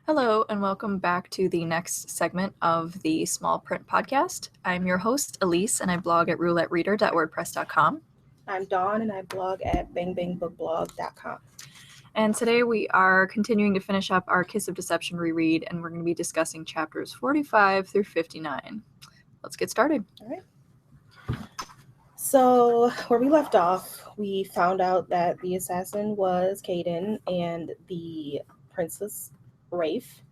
Hello, and welcome back to the next segment of the Small Print Podcast. I'm your host, Elise, and I blog at roulettereader.wordpress.com. I'm Dawn, and I blog at bangbangbookblog.com. And today we are continuing to finish up our Kiss of Deception reread, and we're going to be discussing chapters 45 through 59. Let's get started. All right. So, where we left off, we found out that the assassin was Caden and the princess Rafe,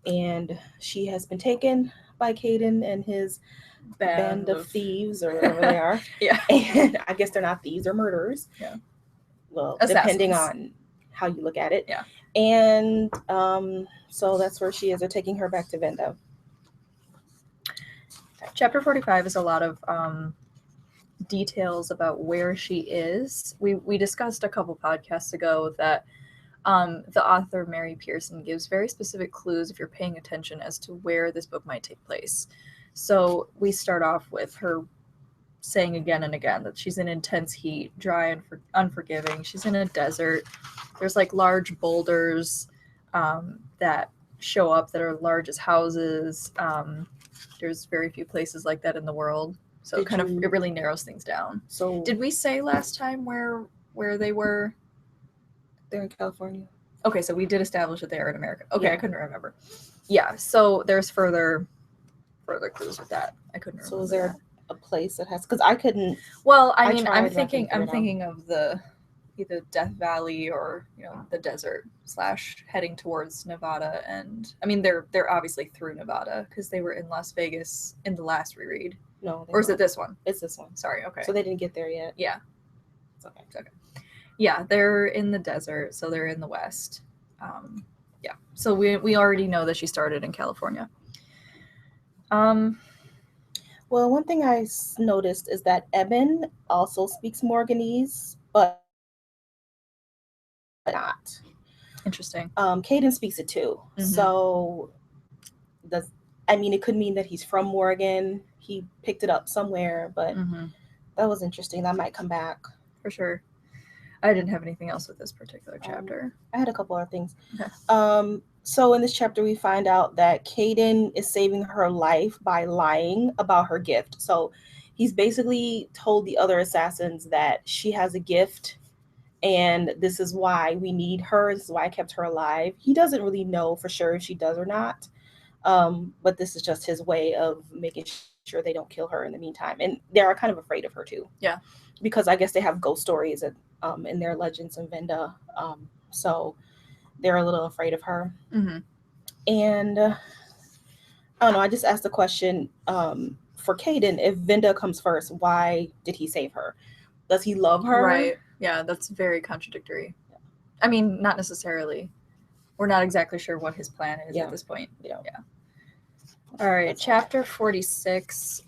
and she has been taken by Caden and his band of thieves, or whatever they are. Yeah. And I guess they're not thieves or murderers. Yeah. Well, Assassins. Depending on how you look at it. Yeah. And so that's where she is. They're taking her back to Venda. Chapter 45 is a lot of details about where she is. We discussed a couple podcasts ago that the author Mary Pearson gives very specific clues if you're paying attention as to where this book might take place. So we start off with her saying again and again that she's in intense heat, dry and unforgiving. She's in a desert. There's like large boulders that show up that are large as houses. There's very few places like that in the world. So it really narrows things down. So did we say last time where they were? They're in California. Okay, so we did establish that they are in America. Okay, Yeah. I couldn't remember. Yeah, so there's further clues with that. I couldn't remember. So is there a place that has? Because I couldn't. Well, I'm thinking of the either Death Valley or the desert / heading towards Nevada, and I mean they're obviously through Nevada because they were in Las Vegas in the last reread. No, or is it this one? It's this one. Sorry. Okay. So they didn't get there yet. Yeah. It's okay. Yeah, they're in the desert, so they're in the West. Yeah, so we already know that she started in California. Well, one thing I noticed is that Eben also speaks Morganese, but not. Interesting. Caden speaks it too. Mhm. So it could mean that he's from Morgan. He picked it up somewhere, but that was interesting. That might come back. For sure. I didn't have anything else with this particular chapter. I had a couple other things. Okay. So in this chapter, we find out that Caden is saving her life by lying about her gift. So he's basically told the other assassins that she has a gift and this is why we need her. This is why I kept her alive. He doesn't really know for sure if she does or not. But this is just his way of making sure they don't kill her in the meantime. And they are kind of afraid of her too. Yeah. Because I guess they have ghost stories in their legends in Venda. So they're a little afraid of her. Mm-hmm. And I don't know, I just asked the question for Caden, if Venda comes first, why did he save her? Does he love her? Right. Yeah, that's very contradictory. Yeah. I mean, not necessarily. We're not exactly sure what his plan is at this point. Yeah. All right, chapter 46,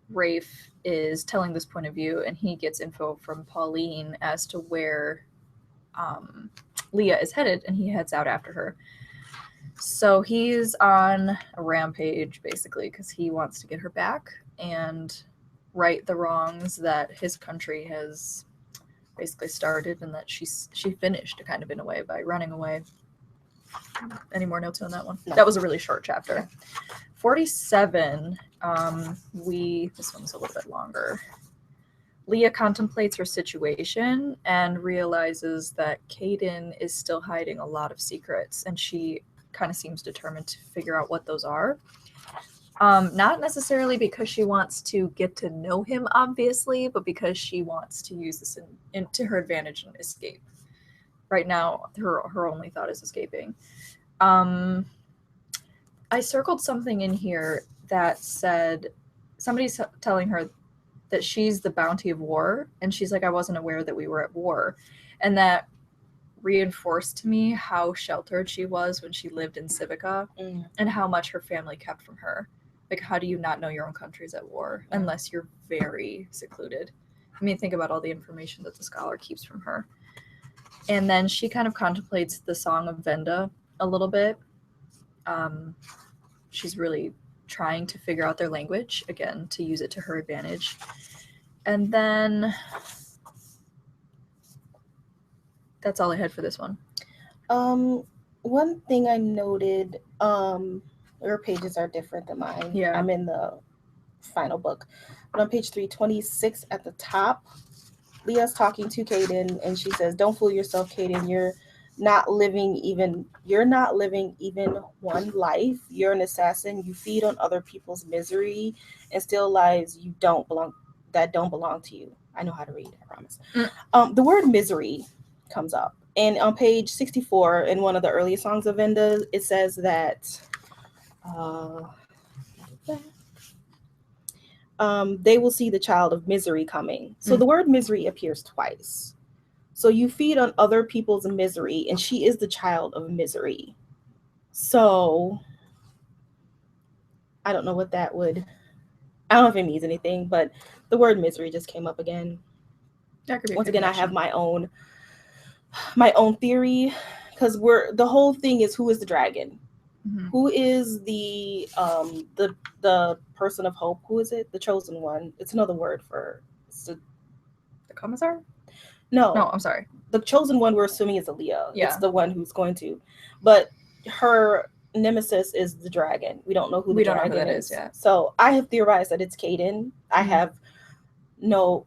Rafe is telling this point of view, and he gets info from Pauline as to where Leah is headed, and he heads out after her. So he's on a rampage, basically, because he wants to get her back and right the wrongs that his country has basically started and that she finished, kind of in a way, by running away. Any more notes on that one? No. That was a really short chapter. 47, this one's a little bit longer. Leah contemplates her situation and realizes that Caden is still hiding a lot of secrets, and she kind of seems determined to figure out what those are. Not necessarily because she wants to get to know him, obviously, but because she wants to use this to her advantage and escape. Right now, her only thought is escaping. I circled something in here that said somebody's telling her that she's the bounty of war, and she's like, I wasn't aware that we were at war. And that reinforced to me how sheltered she was when she lived in Civica and how much her family kept from her. Like, how do you not know your own country's at war unless you're very secluded? I mean, think about all the information that the scholar keeps from her. And then she kind of contemplates the Song of Venda a little bit. She's really trying to figure out their language, again, to use it to her advantage. And then that's all I had for this one. one thing I noted, your pages are different than mine. Yeah. I'm in the final book. But on page 326 at the top, Leah's talking to Caden and she says, "Don't fool yourself, Caden. You're not living even one life. You're an assassin. You feed on other people's misery and steal lives that don't belong to you." I know how to read, I promise. The word misery comes up. And on page 64, in one of the earliest songs of Venda, it says that they will see the child of misery coming. So the word misery appears twice. So you feed on other people's misery, and she is the child of misery. So I don't know what that would, I don't know if it means anything, but the word misery just came up again. Once again, I have my own theory, because the whole thing is, who is the dragon? Mm-hmm. Who is the person of hope? Who is it? The chosen one. It's another word for the commissar? No, I'm sorry. The chosen one we're assuming is Aaliyah. Yeah. It's the one who's going to, but her nemesis is the dragon. We don't know who the dragon is yet. So I have theorized that it's Caden. Mm-hmm. I have no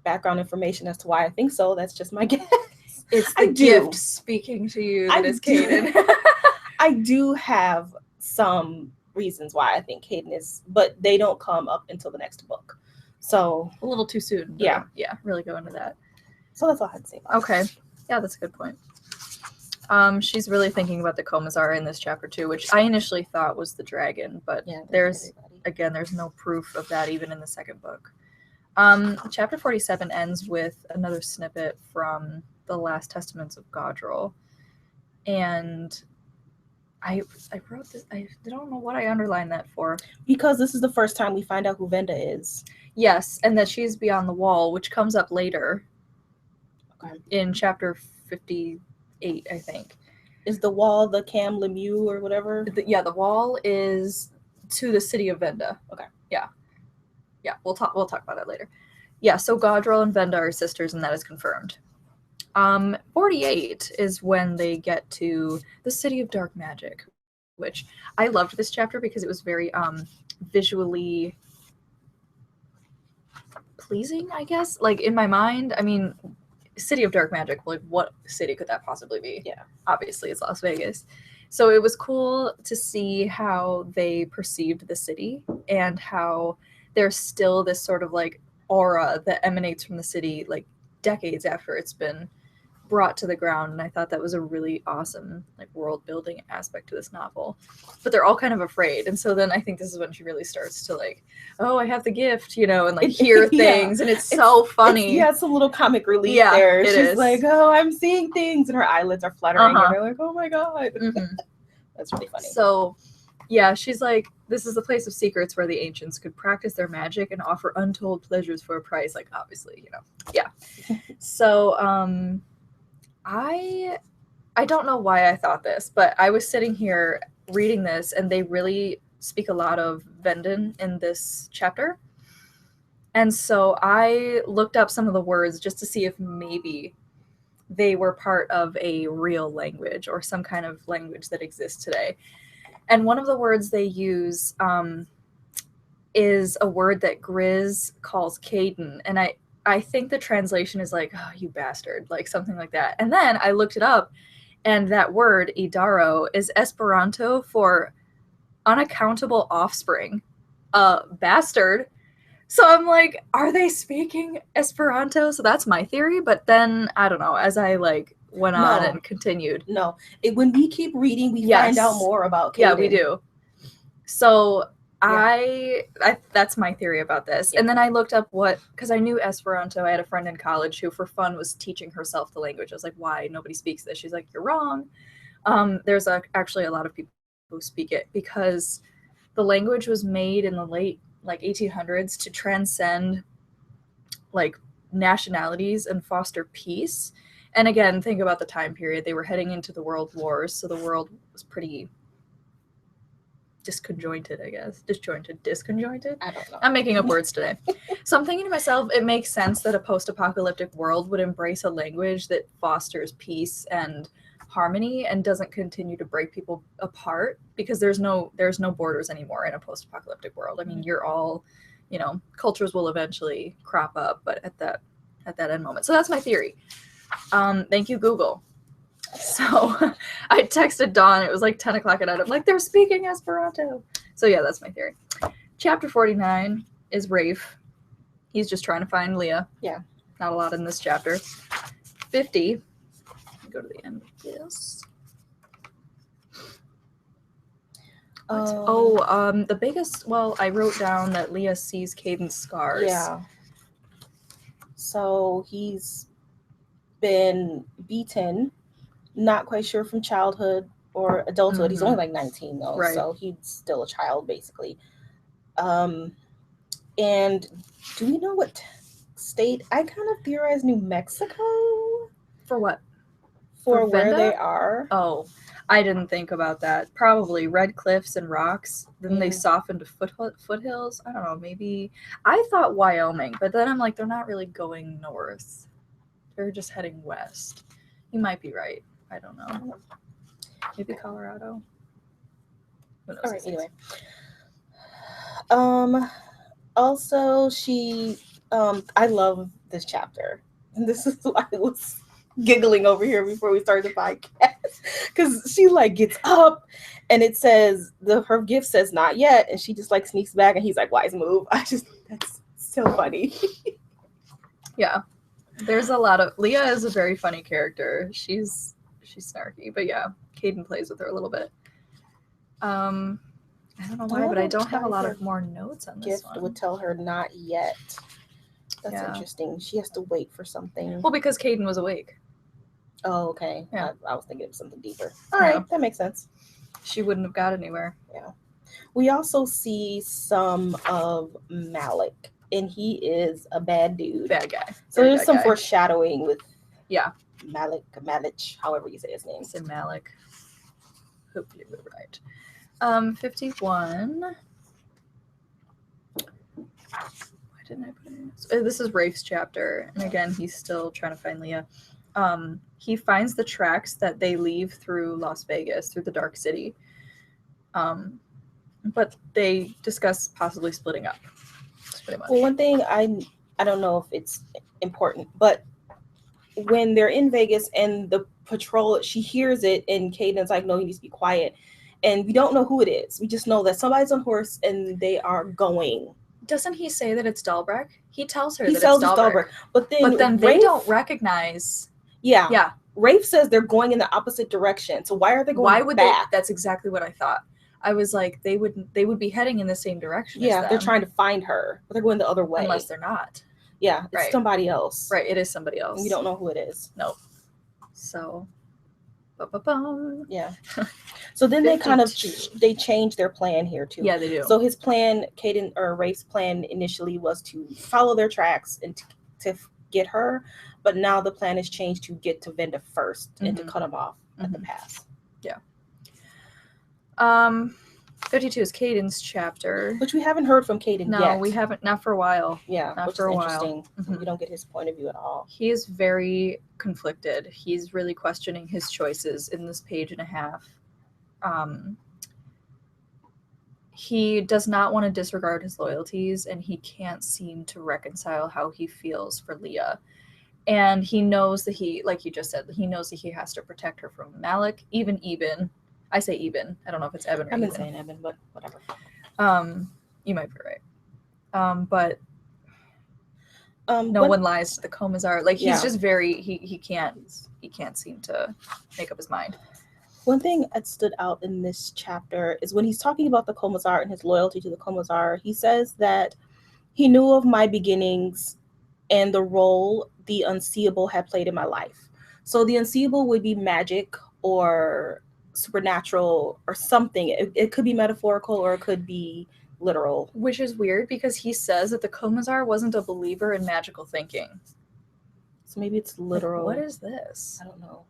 background information as to why I think so. That's just my guess. It's the gift speaking to you that is Caden. I do have some reasons why I think Caden is, but they don't come up until the next book. So a little too soon. Yeah, really go into that. So that's all I had to say. Okay. Yeah, that's a good point. She's really thinking about the Commissar in this chapter too, which I initially thought was the dragon, but there's no proof of that even in the second book. Chapter 47 ends with another snippet from the Last Testaments of Gaudril. And I wrote this, I don't know what I underlined that for. Because this is the first time we find out who Venda is. Yes, and that she's beyond the wall, which comes up later. Okay. In chapter 58, I think. Is the wall the Cam Lemieux or whatever? The wall is to the city of Venda. Okay. Yeah, we'll talk about that later. Yeah, so Gaudril and Venda are sisters, and that is confirmed. 48 is when they get to the City of Dark Magic, which I loved this chapter because it was very visually pleasing, I guess. Like, in my mind, I mean, City of Dark Magic, like, what city could that possibly be? Yeah. Obviously, it's Las Vegas. So it was cool to see how they perceived the city and how there's still this sort of, like, aura that emanates from the city, like, decades after it's been brought to the ground. And I thought that was a really awesome, like, world building aspect to this novel. But they're all kind of afraid. And so then I think this is when she really starts to, like, oh, I have the gift, you know, and, like, hear things. And it's so funny. It's a little comic relief there. She's like, oh, I'm seeing things. And her eyelids are fluttering. And they're like, oh my God. Mm-hmm. That's really funny. So yeah, she's like, this is the place of secrets where the ancients could practice their magic and offer untold pleasures for a price. Like, obviously, you know. Yeah. So I don't know why I thought this, but I was sitting here reading this, and they really speak a lot of Vendon in this chapter. And so I looked up some of the words just to see if maybe they were part of a real language or some kind of language that exists today. And one of the words they use is a word that Grizz calls Caden. And I think the translation is like, oh, you bastard, like something like that. And then I looked it up, and that word, Idaro, is Esperanto for unaccountable offspring. Bastard. So I'm like, are they speaking Esperanto? So that's my theory. But then, I don't know, as I, like, went on and continued. No. When we keep reading, we find out more about Caden. Yeah, we do. So I that's my theory about this. And then I looked up because I knew Esperanto. I had a friend in college who, for fun, was teaching herself the language. I was like, why? Nobody speaks this. She's like, you're wrong. There's actually a lot of people who speak it because the language was made in the late, like, 1800s to transcend, like, nationalities and foster peace. And again, think about the time period. They were heading into the world wars, so the world was pretty disconjointed, I guess. Disconjointed? I don't know. I'm making up words today. So I'm thinking to myself, it makes sense that a post-apocalyptic world would embrace a language that fosters peace and harmony and doesn't continue to break people apart, because there's no borders anymore in a post-apocalyptic world. I mean, you're all, cultures will eventually crop up, but at that end moment. So that's my theory. Thank you, Google. So I texted Dawn. It was like 10 o'clock at night. I'm like, they're speaking Esperanto. So yeah, that's my theory. Chapter 49 is Rafe. He's just trying to find Leah. Yeah. Not a lot in this chapter. 50. Go to the end of this. The biggest, I wrote down that Leah sees Caden's scars. Yeah. So he's been beaten, not quite sure from childhood or adulthood. He's only like 19 though, right. So he's still a child basically. And do we know what state? I kind of theorize New Mexico. For what? For where they are. Oh, I didn't think about that. Probably red cliffs and rocks. Then they soften to foothills. I don't know. Maybe I thought Wyoming, but then I'm like, they're not really going north. They're just heading west. You might be right. I don't know. Maybe Colorado. Who knows? All right. Anyway. Also, she. I love this chapter, and this is why I was giggling over here before we started the podcast, because she like gets up and it says her gift says not yet, and she just like sneaks back and he's like, wise move. That's so funny. Yeah, there's a lot of Leah is a very funny character. She's snarky, but yeah, Caden plays with her a little bit. I don't know why, but I don't have a lot of more notes on this one. Gift would tell her not yet. That's interesting. She has to wait for something. Well, because Caden was awake. Oh, okay. Yeah. I was thinking of something deeper. All right, that makes sense. She wouldn't have got anywhere. Yeah. We also see some of Malik, and he is a bad dude. Bad guy. So there's some foreshadowing with Malik, however you say his name. Say Malik. Hope you were right. 51. Why didn't I put it? This is Rafe's chapter, and again, he's still trying to find Leah. He finds the tracks that they leave through Las Vegas, through the Dark City. But they discuss possibly splitting up. That's pretty much. Well, one thing I don't know if it's important, but when they're in Vegas and the patrol, she hears it, and Caden's like, no, you need to be quiet. And we don't know who it is. We just know that somebody's on horse and they are going. Doesn't he say that it's Dahlbreck? He tells her that it's Dahlbreck. But then they don't recognize. Yeah. Yeah. Rafe says they're going in the opposite direction. So why are they going back? Why would they? That's exactly what I thought. I was like, they would be heading in the same direction. Yeah, they're trying to find her, but they're going the other way. Unless they're not. Yeah, it's somebody else. Right, it is somebody else. We don't know who it is. Nope. So, yeah. So then they kind of they change their plan here too. Yeah, they do. So his plan, Caden or Rafe's plan initially was to follow their tracks and to get her, but now the plan has changed to get to Venda first and to cut him off at the pass. Yeah. 52 is Caden's chapter, which we haven't heard from Caden yet. No, we haven't. Not for a while. Yeah, not for a while. We don't get his point of view at all. He is very conflicted. He's really questioning his choices in this page and a half. He does not want to disregard his loyalties, and he can't seem to reconcile how he feels for Leah. And he knows that like you just said, he knows that he has to protect her from Malik, even Eben. I say Eben. I don't know if it's Eben or Eben. I've been saying Eben, but whatever. You might be right. But no one lies to the Commissar. Like he's just very he can't seem to make up his mind. One thing that stood out in this chapter is when he's talking about the Commissar and his loyalty to the Commissar, he says that he knew of my beginnings and the role the unseeable had played in my life. So the unseeable would be magic or supernatural or something. It could be metaphorical or it could be literal. Which is weird because he says that the Commissar wasn't a believer in magical thinking. So maybe it's literal. What is this? I don't know.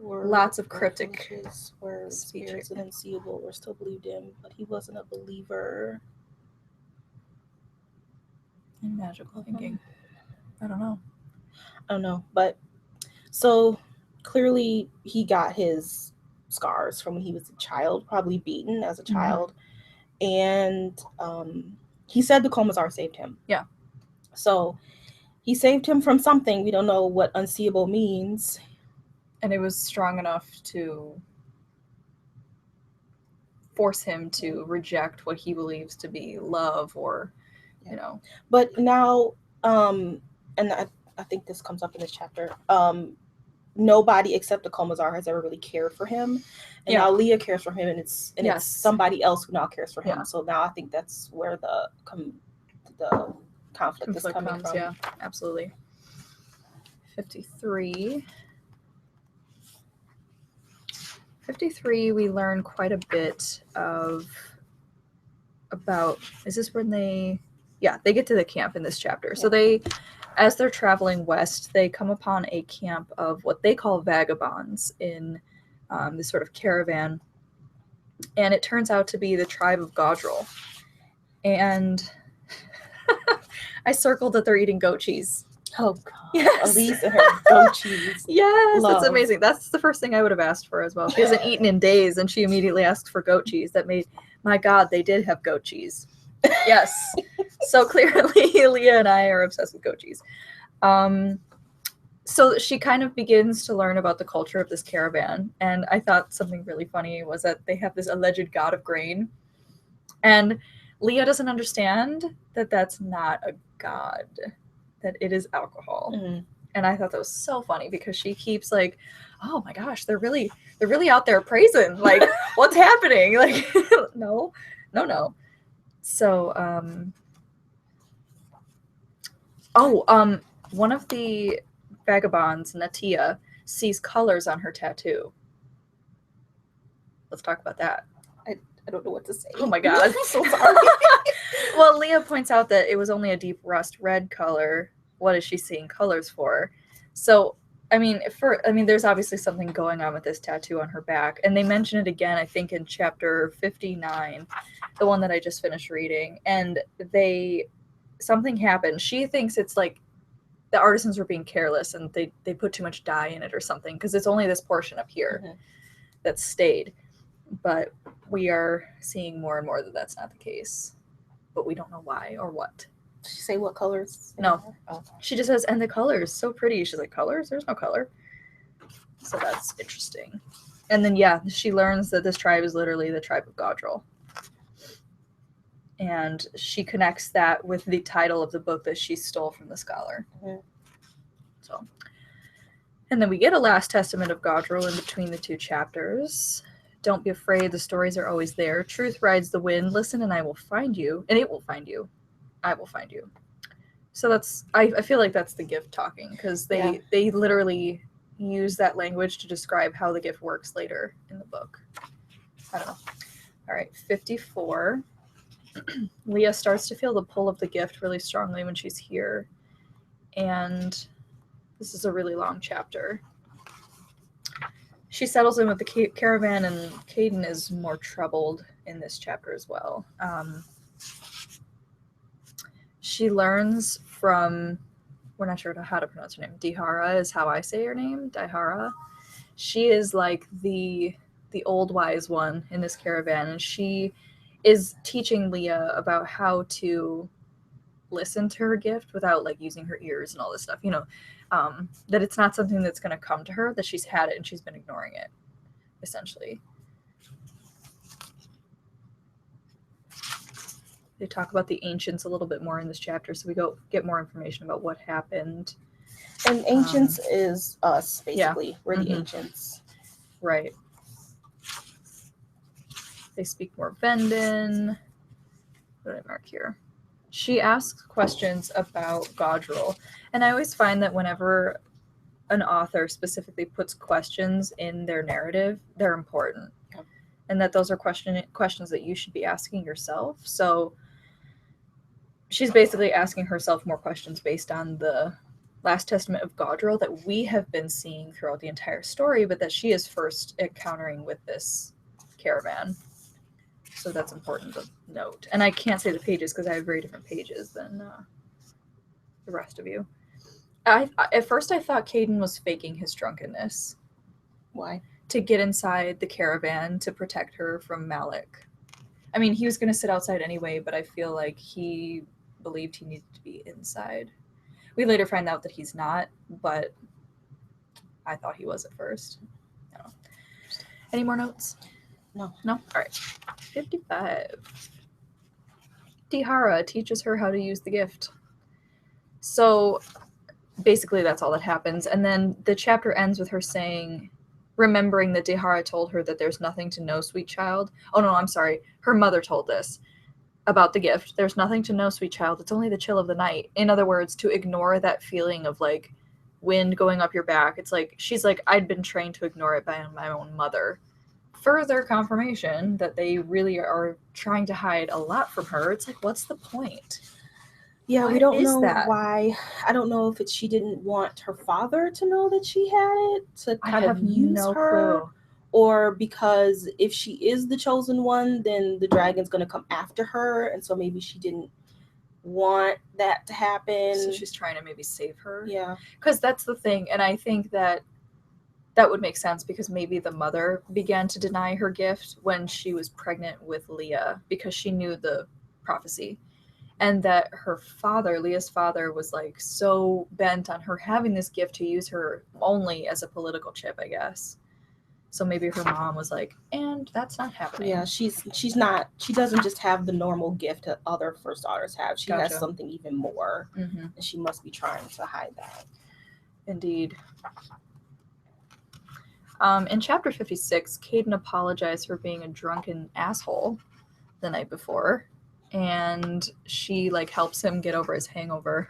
Lots of cryptic where spirits and unseeable were still believed in, but he wasn't a believer in magical thinking. I don't know. I don't know, but so clearly he got his scars from when he was a child, probably beaten as a child, and he said the Commissar saved him. Yeah. So he saved him from something. We don't know what unseeable means. And it was strong enough to force him to reject what he believes to be love, or, you know. But now, and I think this comes up in this chapter, nobody except the Commissar has ever really cared for him. And now Leah cares for him, and it's somebody else who now cares for him. So now I think that's where the conflict is coming from. Yeah, absolutely. 53, we learn quite a bit about, is this when they get to the camp in this chapter. Yeah. So as they're traveling west, they come upon a camp of what they call vagabonds in this sort of caravan. And it turns out to be the tribe of Gaudril. And I circled that they're eating goat cheese. Oh, God. Yes. Elise and her goat cheese. Yes, love. That's amazing. That's the first thing I would have asked for as well. She hasn't eaten in days, and she immediately asks for goat cheese. My God, they did have goat cheese. Yes. So clearly, Leah and I are obsessed with goat cheese. So she kind of begins to learn about the culture of this caravan. And I thought something really funny was that they have this alleged god of grain. And Leah doesn't understand that that's not a god, that it is alcohol. Mm-hmm. And I thought that was so funny because she keeps like, oh my gosh, they're really out there praising. Like, what's happening? Like, no. So, one of the vagabonds, Natia, sees colors on her tattoo. Let's talk about that. I don't know what to say. Oh my God. I'm so sorry. Well, Leah points out that it was only a deep rust red color. What is she seeing colors for? So, there's obviously something going on with this tattoo on her back. And they mention it again, I think, in chapter 59, the one that I just finished reading. And something happened. She thinks it's like the artisans were being careless and they put too much dye in it or something, because it's only this portion up here that stayed. But we are seeing more and more that that's not the case. But we don't know why or what. Did she say what colors? No. Oh. She just says, and the colors, so pretty. She's like, colors? There's no color. So that's interesting. And then, she learns that this tribe is literally the tribe of Gaudril. And she connects that with the title of the book that she stole from the scholar. Mm-hmm. So, and then we get a last testament of Gaudril in between the two chapters. Don't be afraid. The stories are always there. Truth rides the wind. Listen, and I will find you. And it will find you. I will find you. So I feel like that's the gift talking, because they literally use that language to describe how the gift works later in the book. I don't know. All right, 54. Leah starts to feel the pull of the gift really strongly when she's here. And this is a really long chapter. She settles in with the caravan, and Caden is more troubled in this chapter as well. She learns from, we're not sure how to pronounce her name. Dihara is how I say her name. Dihara. She is like the old wise one in this caravan, and she is teaching Leah about how to listen to her gift without like using her ears and all this stuff. That it's not something that's going to come to her, that she's had it and she's been ignoring it, essentially. They talk about the ancients a little bit more in this chapter, so we get more information about what happened. And ancients is us, basically. Yeah. We're the ancients. Right. They speak more Vendon. What did I mark here? She asks questions about Gaudril. And I always find that whenever an author specifically puts questions in their narrative, they're important. Yeah. And that those are questions that you should be asking yourself. So she's basically asking herself more questions based on the last testament of Gaudril that we have been seeing throughout the entire story, but that she is first encountering with this caravan. So that's important to note. And I can't say the pages because I have very different pages than the rest of you. At first I thought Caden was faking his drunkenness. Why? To get inside the caravan to protect her from Malik. I mean, he was going to sit outside anyway, but I feel like he believed he needed to be inside. We later find out that he's not, but I thought he was at first. No. Any more notes? No. No? All right. 55. Dihara teaches her how to use the gift. So basically that's all that happens. And then the chapter ends with her saying, remembering that Dihara told her that there's nothing to know, sweet child. Oh no, I'm sorry. Her mother told this about the gift. There's nothing to know, sweet child. It's only the chill of the night. In other words, to ignore that feeling of like wind going up your back. It's like, she's like, I'd been trained to ignore it by my own mother. Further confirmation that they really are trying to hide a lot from her. It's like, what's the point? Yeah, we don't know why. I don't know if she didn't want her father to know that she had it, to kind of use her. Clue. Or because if she is the chosen one, then the dragon's going to come after her. And so maybe she didn't want that to happen. So she's trying to maybe save her. Yeah. Because that's the thing. And I think that would make sense because maybe the mother began to deny her gift when she was pregnant with Leah because she knew the prophecy. And that her father, Leah's father, was like so bent on her having this gift to use her only as a political chip, I guess. So maybe her mom was like, and that's not happening. Yeah, she's not, she doesn't just have the normal gift that other first daughters have. She has something even more. Mm-hmm. And she must be trying to hide that. Indeed. In chapter 56, Caden apologized for being a drunken asshole the night before. And she like helps him get over his hangover.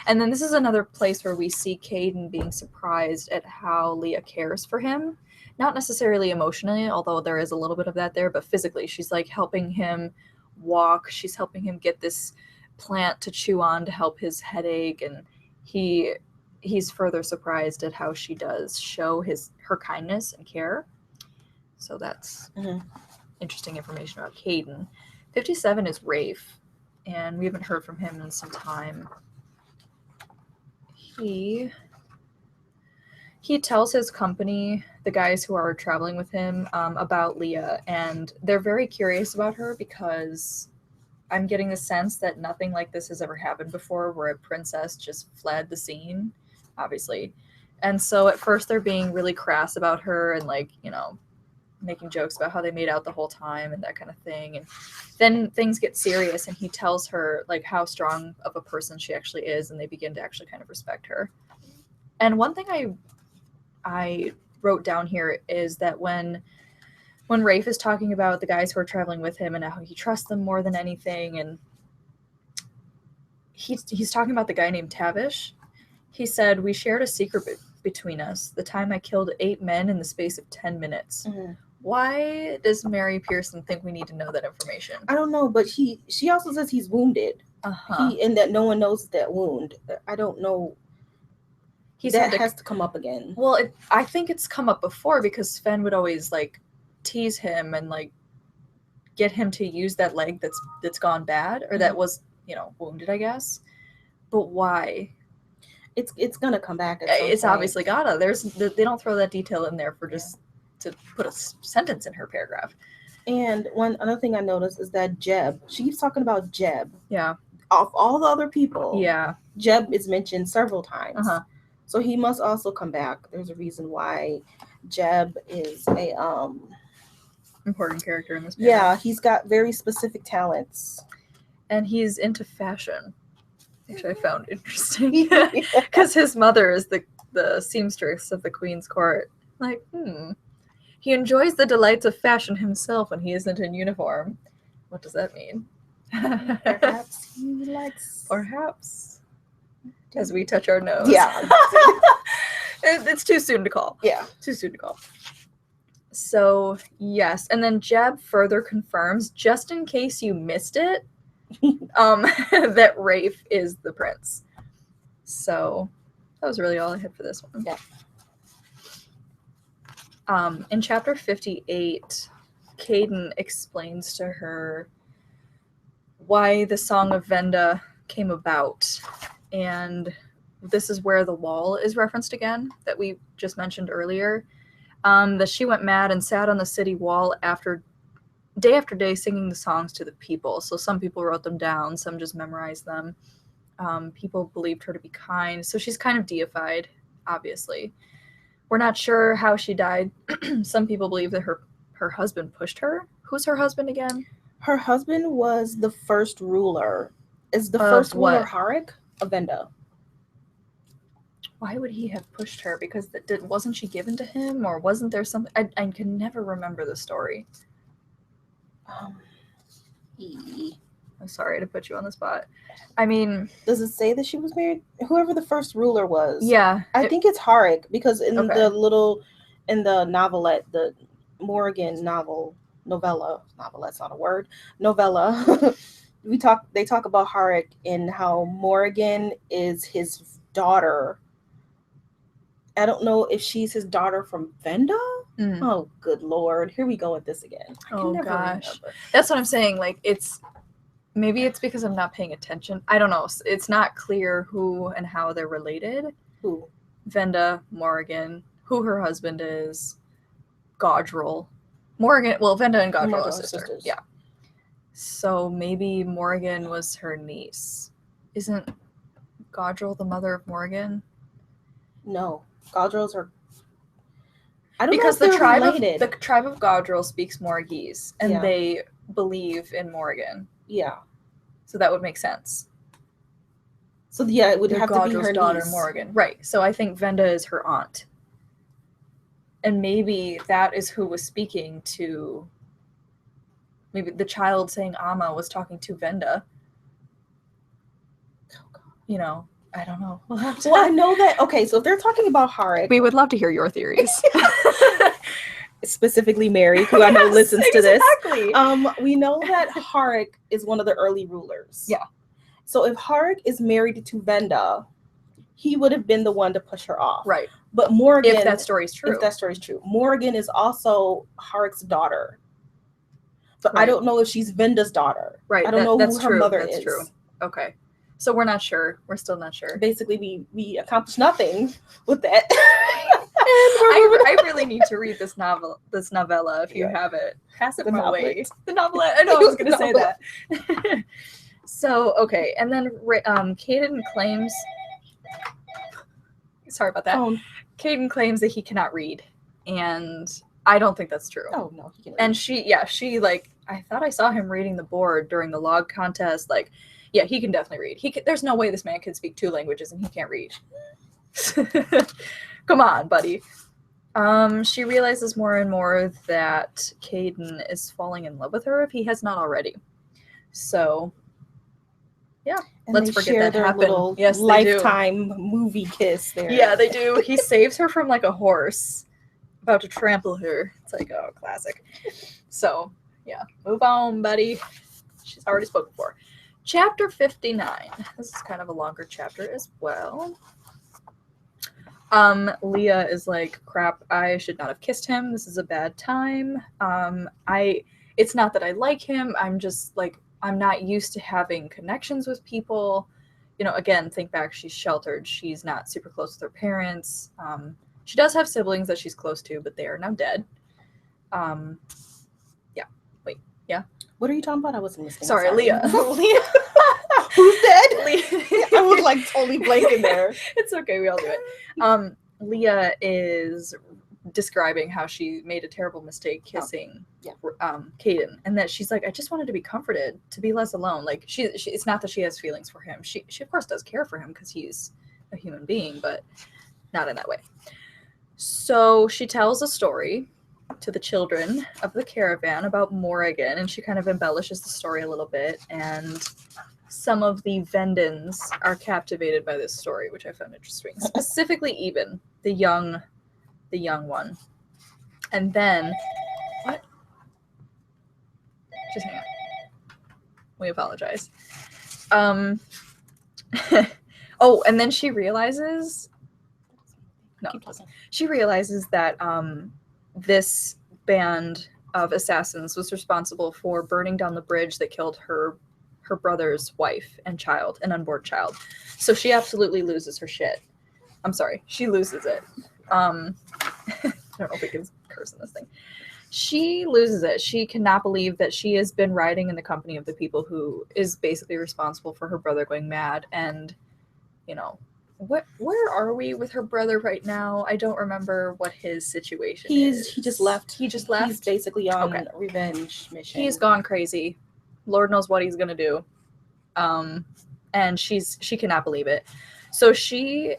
And then this is another place where we see Caden being surprised at how Leah cares for him. Not necessarily emotionally, although there is a little bit of that there, but physically. She's like helping him walk. She's helping him get this plant to chew on to help his headache. And he's further surprised at how she does show her kindness and care. So that's interesting information about Caden. 57 is Rafe, and we haven't heard from him in some time. He tells his company, the guys who are traveling with him, about Leah, and they're very curious about her because I'm getting the sense that nothing like this has ever happened before where a princess just fled the scene, obviously. And so at first they're being really crass about her and like, you know, making jokes about how they made out the whole time and that kind of thing. And then things get serious and he tells her like how strong of a person she actually is, and they begin to actually kind of respect her. And one thing I wrote down here is that when Rafe is talking about the guys who are traveling with him and how he trusts them more than anything, and he's talking about the guy named Tavish. He said, we shared a secret between us, the time I killed 8 men in the space of 10 minutes. Mm-hmm. Why does Mary Pearson think we need to know that information? I don't know, but she also says he's wounded. And that no one knows that wound. I don't know. That has to come up again. Well, I think it's come up before because Sven would always like tease him and like get him to use that leg that's gone bad or that was, you know, wounded, I guess. But why? It's gonna come back. It's point. Obviously gotta. They don't throw that detail in there for just to put a sentence in her paragraph. And another thing I noticed is that Jeb. She keeps talking about Jeb. Yeah. Of all the other people. Yeah. Jeb is mentioned several times. So he must also come back. There's a reason why Jeb is a important character in this paragraph. Yeah, he's got very specific talents. And he's into fashion. Which I found interesting. Because his mother is the seamstress of the Queen's court. Like, He enjoys the delights of fashion himself when he isn't in uniform. What does that mean? Perhaps he likes... Perhaps. As we touch our nose. Yeah. It's too soon to call. Yeah. Too soon to call. So, yes. And then Jeb further confirms, just in case you missed it, that Rafe is the prince. So, that was really all I had for this one. Yeah. In chapter 58, Caden explains to her why the Song of Venda came about. And this is where the wall is referenced again that we just mentioned earlier. That she went mad and sat on the city wall day after day singing the songs to the people. So some people wrote them down, some just memorized them. People believed her to be kind. So she's kind of deified, obviously. We're not sure how she died. Some people believe that her husband pushed her. Who's her husband again? Her husband was the first ruler. Is the first ruler Harik of Venda? Why would he have pushed her? Because wasn't she given to him, or wasn't there something? I can never remember the story. I'm sorry to put you on the spot. I mean, does it say that she was married? Whoever the first ruler was. Yeah. I think it's Harik, because in the novelette, the Morrigan novella, novelette's not a word, novella, they talk about Harik and how Morrigan is his daughter. I don't know if she's his daughter from Venda. Oh, good Lord. Here we go with this again. I can never remember. That's what I'm saying. Like, maybe it's because I'm not paying attention. I don't know. It's not clear who and how they're related. Who? Venda, Morrigan, who her husband is, Gaudril. Morrigan, well, Venda and Gaudril are sisters. Yeah. So maybe Morrigan was her niece. Isn't Gaudril the mother of Morrigan? No. Gaudril's her. I don't because know if the tribe of Gaudril speaks Morghese, and Yeah. they believe in Morrigan. Yeah. So that would make sense. So yeah, it would have Gaudril's to be her daughter, niece. Morrigan. Right. So I think Venda is her aunt. And maybe that is who was speaking to. Maybe the child saying Amma was talking to Venda. You know, I don't know. Well, I know that. Okay, so if they're talking about Harik, we would love to hear your theories. Specifically Mary, who I know listens to this. Exactly. We know that Harik is one of the early rulers. Yeah. So if Harik is married to Venda, he would have been the one to push her off. Right. But Morrigan, if that story's true. Morrigan is also Harik's daughter. But Right. I don't know if she's Venda's daughter. Right. I don't know that's who her true. mother that's is. True. Okay. So we're not sure. We're still not sure. Basically, we accomplished nothing with that. I really need to read this novella. If you have it, pass it my way. The novelette. I know I was going to say that. So okay, and then Caden claims. Sorry about that. Caden claims that he cannot read, and I don't think that's true. Oh no, he can read. And she like I thought I saw him reading the board during the log contest. Like, yeah, he can definitely read. There's no way this man can speak 2 languages and he can't read. Come on, buddy. She realizes more and more that Caden is falling in love with her if he has not already. So, yeah, and let's forget that their happened. Little yes, they lifetime movie kiss there. Yeah, they do. He saves her from like a horse about to trample her. It's like, oh, classic. So, yeah, move on, buddy. She's already spoken for. Chapter 59. This is kind of a longer chapter as well. Leah is like, crap, I should not have kissed him. This is a bad time. It's not that I like him. I'm just like, I'm not used to having connections with people. You know, again, think back, she's sheltered. She's not super close with her parents. She does have siblings that she's close to, but they are now dead. Yeah. Wait, yeah? What are you talking about? I wasn't listening. Sorry. Leah. Leah. Who's dead? Leah. I was like totally blanking there. It's okay, we all do it. Leah is describing how she made a terrible mistake kissing Caden, and that she's like, I just wanted to be comforted, to be less alone. Like she it's not that she has feelings for him. She of course does care for him because he's a human being, but not in that way. So she tells a story to the children of the caravan about Morrigan, and she kind of embellishes the story a little bit, and some of the Vendans are captivated by this story, which I found interesting. Specifically Eben, the young one. And then what? Just hang on. We apologize. Oh, and then she realizes that this band of assassins was responsible for burning down the bridge that killed her her brother's wife and child, an unborn child. So she absolutely loses her shit. I'm sorry, she loses it. I don't know if we can curse in this thing. She loses it. She cannot believe that she has been riding in the company of the people who is basically responsible for her brother going mad. And, you know, where are we with her brother right now? I don't remember what his situation is. He just left. He just left? He's basically on a revenge mission. He's gone crazy. Lord knows what he's going to do. And she cannot believe it. So she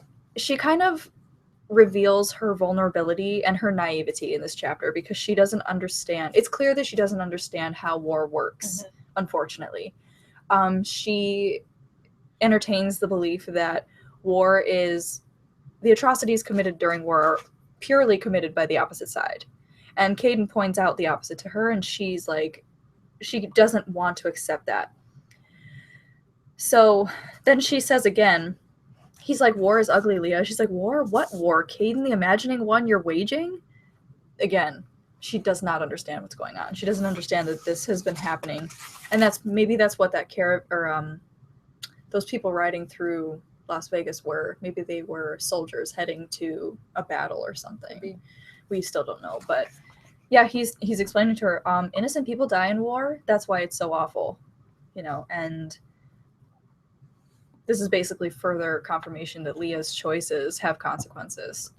kind of reveals her vulnerability and her naivety in this chapter because she doesn't understand. It's clear that she doesn't understand how war works, unfortunately. She entertains the belief that war is the atrocities committed during war are purely committed by the opposite side. And Caden points out the opposite to her, and she's like, she doesn't want to accept that. So then she says again, he's like, war is ugly, Leah. She's like, war? What war? Caden, the imagining one you're waging? Again, she does not understand what's going on. She doesn't understand that this has been happening. And that's what that those people riding through Las Vegas were. Maybe they were soldiers heading to a battle or something. Maybe. We still don't know. But yeah, he's explaining to her, innocent people die in war. That's why it's so awful. You know, and this is basically further confirmation that Leah's choices have consequences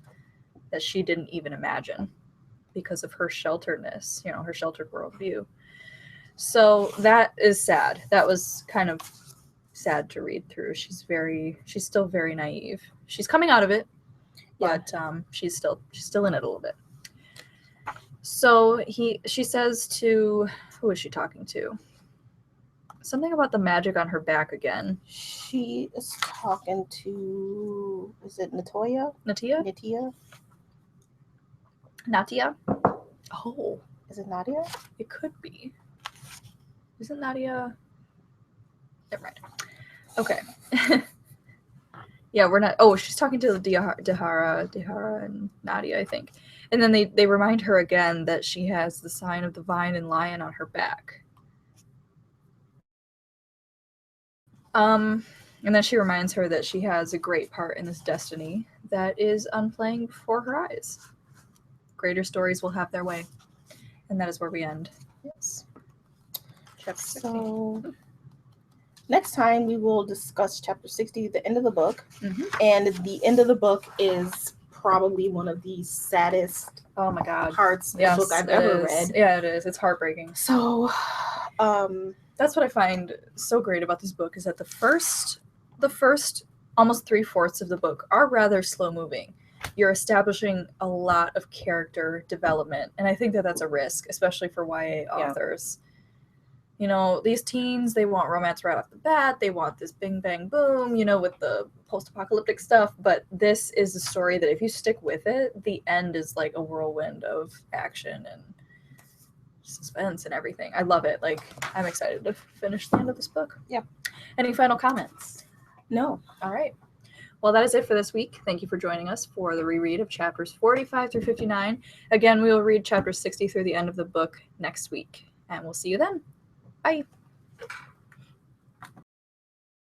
that she didn't even imagine because of her shelteredness, you know, her sheltered worldview. So that is sad. That was kind of sad to read through. She's still very naive. She's coming out of it, but she's still in it a little bit. So she says to, who is she talking to? Something about the magic on her back again. She is talking to, is it Natia? Natia? Oh. Is it Nadia? It could be. Isn't Nadia? Never mind. Okay. Yeah, we're not. Oh, she's talking to Dihara and Nadia, I think. And then they remind her again that she has the sign of the vine and lion on her back. And then she reminds her that she has a great part in this destiny that is unplaying before her eyes. Greater stories will have their way. And that is where we end. Yes. Chapter 60. So next time we will discuss chapter 60, the end of the book. And the end of the book is probably one of the saddest parts of the book I've ever read. Yeah, it is. It's heartbreaking. So that's what I find so great about this book is that the first almost 3/4 of the book are rather slow moving. You're establishing a lot of character development, and I think that that's a risk, especially for YA authors. You know, these teens, they want romance right off the bat. They want this bing, bang, boom, you know, with the post-apocalyptic stuff. But this is a story that if you stick with it, the end is like a whirlwind of action and suspense and everything. I love it. Like, I'm excited to finish the end of this book. Yeah. Any final comments? No. All right. Well, that is it for this week. Thank you for joining us for the reread of chapters 45 through 59. Again, we will read chapter 60 through the end of the book next week. And we'll see you then. Bye.